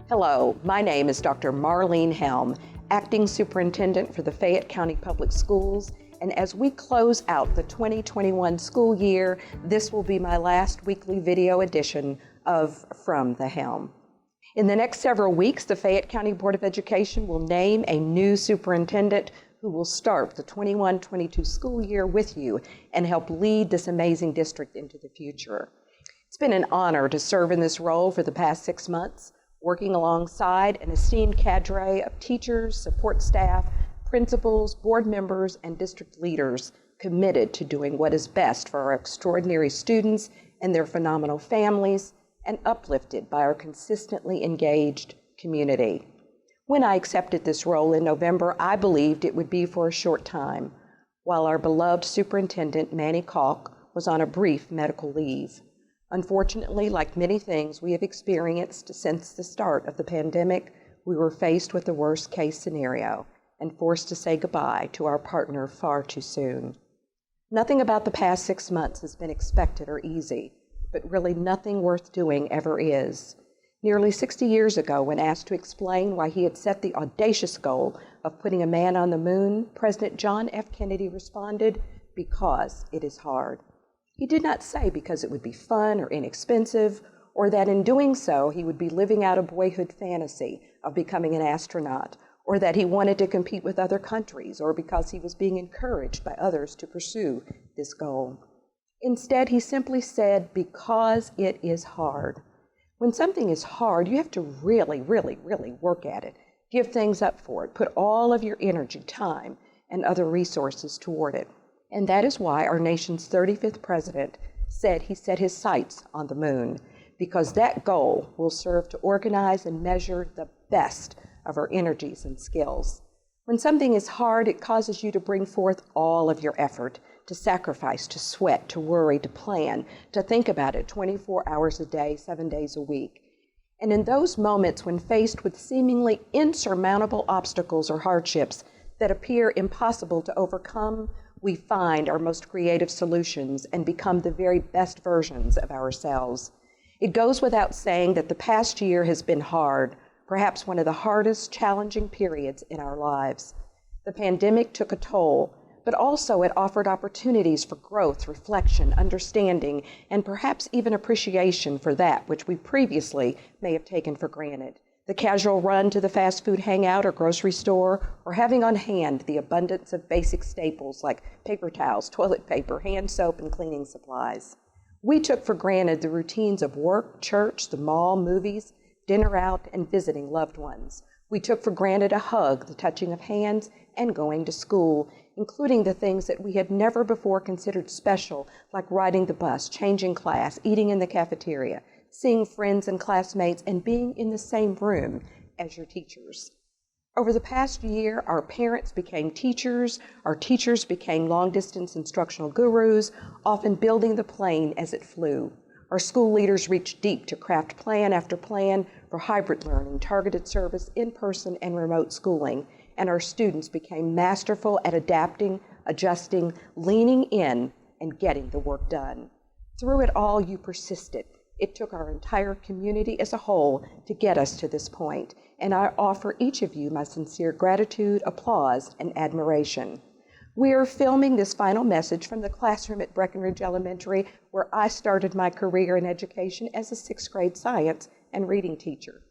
Hello, my name is Dr. Marlene Helm, Acting Superintendent for the Fayette County Public Schools, and as we close out the 2021 school year, this will be my last weekly video edition of From the Helm. In the next several weeks, the Fayette County Board of Education will name a new superintendent who will start the 21-22 school year with you and help lead this amazing district into the future. It's been an honor to serve in this role for the past 6 months, working alongside an esteemed cadre of teachers, support staff, principals, board members, and district leaders committed to doing what is best for our extraordinary students and their phenomenal families, and uplifted by our consistently engaged community. When I accepted this role in November, I believed it would be for a short time, while our beloved Superintendent, Manny Kalk, was on a brief medical leave. Unfortunately, like many things we have experienced since the start of the pandemic, we were faced with the worst-case scenario and forced to say goodbye to our partner far too soon. Nothing about the past 6 months has been expected or easy, but really nothing worth doing ever is. Nearly 60 years ago, when asked to explain why he had set the audacious goal of putting a man on the moon, President John F. Kennedy responded, "Because it is hard." He did not say because it would be fun or inexpensive, or that in doing so he would be living out a boyhood fantasy of becoming an astronaut, or that he wanted to compete with other countries, or because he was being encouraged by others to pursue this goal. Instead, he simply said, "Because it is hard." When something is hard, you have to really work at it, give things up for it, put all of your energy, time, and other resources toward it. And that is why our nation's 35th president said he set his sights on the moon, because that goal will serve to organize and measure the best of our energies and skills. When something is hard, it causes you to bring forth all of your effort, to sacrifice, to sweat, to worry, to plan, to think about it 24 hours a day, 7 days a week. And in those moments when faced with seemingly insurmountable obstacles or hardships that appear impossible to overcome, we find our most creative solutions and become the very best versions of ourselves. It goes without saying that the past year has been hard, perhaps one of the hardest, challenging periods in our lives. The pandemic took a toll, but also it offered opportunities for growth, reflection, understanding, and perhaps even appreciation for that which we previously may have taken for granted. The casual run to the fast food hangout or grocery store, or having on hand the abundance of basic staples like paper towels, toilet paper, hand soap, and cleaning supplies. We took for granted the routines of work, church, the mall, movies, dinner out, and visiting loved ones. We took for granted a hug, the touching of hands, and going to school, including the things that we had never before considered special, like riding the bus, changing class, eating in the cafeteria, seeing friends and classmates, and being in the same room as your teachers. Over the past year, our parents became teachers, our teachers became long-distance instructional gurus, often building the plane as it flew. Our school leaders reached deep to craft plan after plan for hybrid learning, targeted service, in-person and remote schooling, and our students became masterful at adapting, adjusting, leaning in, and getting the work done. Through it all, you persisted. It took our entire community as a whole to get us to this point, and I offer each of you my sincere gratitude, applause, and admiration. We are filming this final message from the classroom at Breckenridge Elementary, where I started my career in education as a 6th grade science and reading teacher.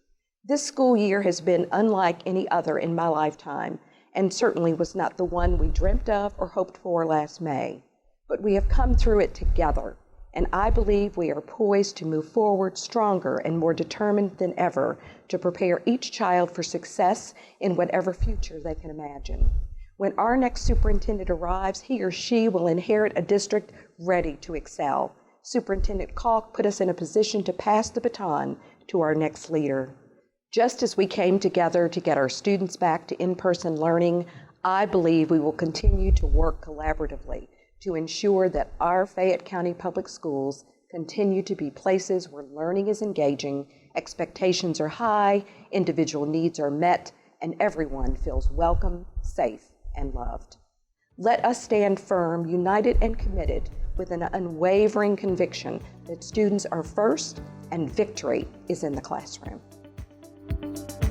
This school year has been unlike any other in my lifetime, and certainly was not the one we dreamt of or hoped for last May. But we have come through it together, and I believe we are poised to move forward stronger and more determined than ever to prepare each child for success in whatever future they can imagine. When our next superintendent arrives, he or she will inherit a district ready to excel. Superintendent Kalk put us in a position to pass the baton to our next leader. Just as we came together to get our students back to in-person learning, I believe we will continue to work collaboratively to ensure that our Fayette County Public Schools continue to be places where learning is engaging, expectations are high, individual needs are met, and everyone feels welcome, safe, and loved. Let us stand firm, united, and committed with an unwavering conviction that students are first and victory is in the classroom. you.